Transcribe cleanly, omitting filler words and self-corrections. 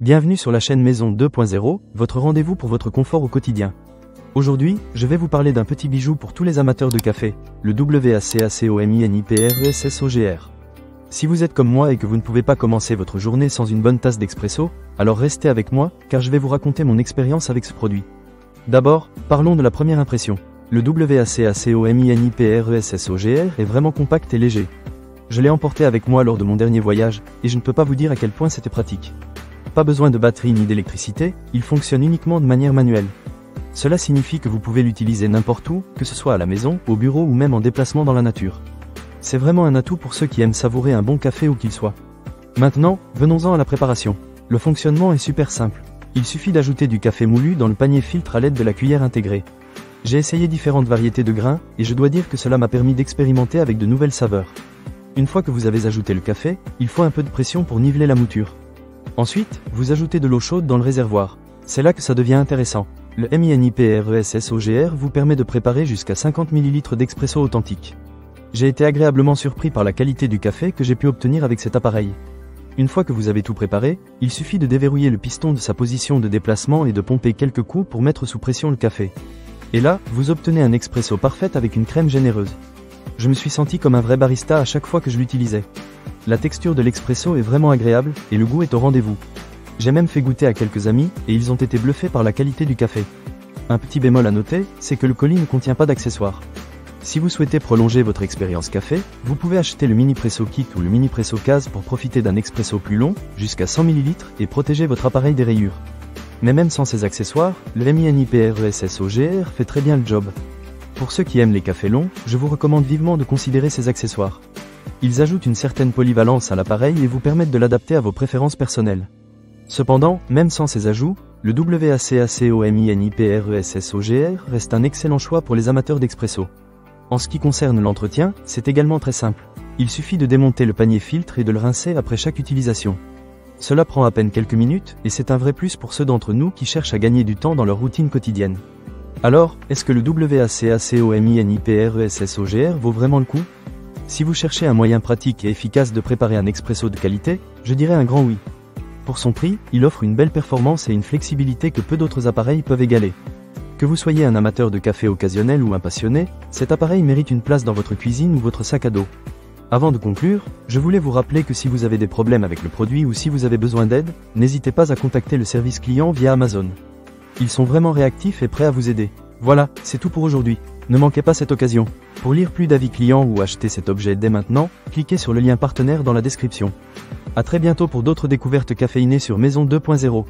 Bienvenue sur la chaîne Maison 2.0, votre rendez-vous pour votre confort au quotidien. Aujourd'hui, je vais vous parler d'un petit bijou pour tous les amateurs de café, le WACACOMINIPRESSOGR. Si vous êtes comme moi et que vous ne pouvez pas commencer votre journée sans une bonne tasse d'expresso, alors restez avec moi, car je vais vous raconter mon expérience avec ce produit. D'abord, parlons de la première impression. Le WACACOMINIPRESSOGR est vraiment compact et léger. Je l'ai emporté avec moi lors de mon dernier voyage, et je ne peux pas vous dire à quel point c'était pratique. Pas besoin de batterie ni d'électricité, il fonctionne uniquement de manière manuelle. Cela signifie que vous pouvez l'utiliser n'importe où, que ce soit à la maison, au bureau ou même en déplacement dans la nature. C'est vraiment un atout pour ceux qui aiment savourer un bon café où qu'il soit. Maintenant, venons-en à la préparation. Le fonctionnement est super simple. Il suffit d'ajouter du café moulu dans le panier filtre à l'aide de la cuillère intégrée. J'ai essayé différentes variétés de grains, et je dois dire que cela m'a permis d'expérimenter avec de nouvelles saveurs. Une fois que vous avez ajouté le café, il faut un peu de pression pour niveler la mouture. Ensuite, vous ajoutez de l'eau chaude dans le réservoir. C'est là que ça devient intéressant. Le MINIPRESSOGR vous permet de préparer jusqu'à 50 ml d'expresso authentique. J'ai été agréablement surpris par la qualité du café que j'ai pu obtenir avec cet appareil. Une fois que vous avez tout préparé, il suffit de déverrouiller le piston de sa position de déplacement et de pomper quelques coups pour mettre sous pression le café. Et là, vous obtenez un expresso parfait avec une crème généreuse. Je me suis senti comme un vrai barista à chaque fois que je l'utilisais. La texture de l'expresso est vraiment agréable, et le goût est au rendez-vous. J'ai même fait goûter à quelques amis, et ils ont été bluffés par la qualité du café. Un petit bémol à noter, c'est que le colis ne contient pas d'accessoires. Si vous souhaitez prolonger votre expérience café, vous pouvez acheter le Mini-Presso Kit ou le Mini-Presso Case pour profiter d'un expresso plus long, jusqu'à 100 ml, et protéger votre appareil des rayures. Mais même sans ces accessoires, le MINIPRESSOGR fait très bien le job. Pour ceux qui aiment les cafés longs, je vous recommande vivement de considérer ces accessoires. Ils ajoutent une certaine polyvalence à l'appareil et vous permettent de l'adapter à vos préférences personnelles. Cependant, même sans ces ajouts, le WACACOMINIPRESSOGR reste un excellent choix pour les amateurs d'expresso. En ce qui concerne l'entretien, c'est également très simple. Il suffit de démonter le panier filtre et de le rincer après chaque utilisation. Cela prend à peine quelques minutes, et c'est un vrai plus pour ceux d'entre nous qui cherchent à gagner du temps dans leur routine quotidienne. Alors, est-ce que le WACACOMINIPRESSOGR vaut vraiment le coup ? Si vous cherchez un moyen pratique et efficace de préparer un expresso de qualité, je dirais un grand oui. Pour son prix, il offre une belle performance et une flexibilité que peu d'autres appareils peuvent égaler. Que vous soyez un amateur de café occasionnel ou un passionné, cet appareil mérite une place dans votre cuisine ou votre sac à dos. Avant de conclure, je voulais vous rappeler que si vous avez des problèmes avec le produit ou si vous avez besoin d'aide, n'hésitez pas à contacter le service client via Amazon. Ils sont vraiment réactifs et prêts à vous aider. Voilà, c'est tout pour aujourd'hui. Ne manquez pas cette occasion. Pour lire plus d'avis clients ou acheter cet objet dès maintenant, cliquez sur le lien partenaire dans la description. À très bientôt pour d'autres découvertes caféinées sur Maison 2.0.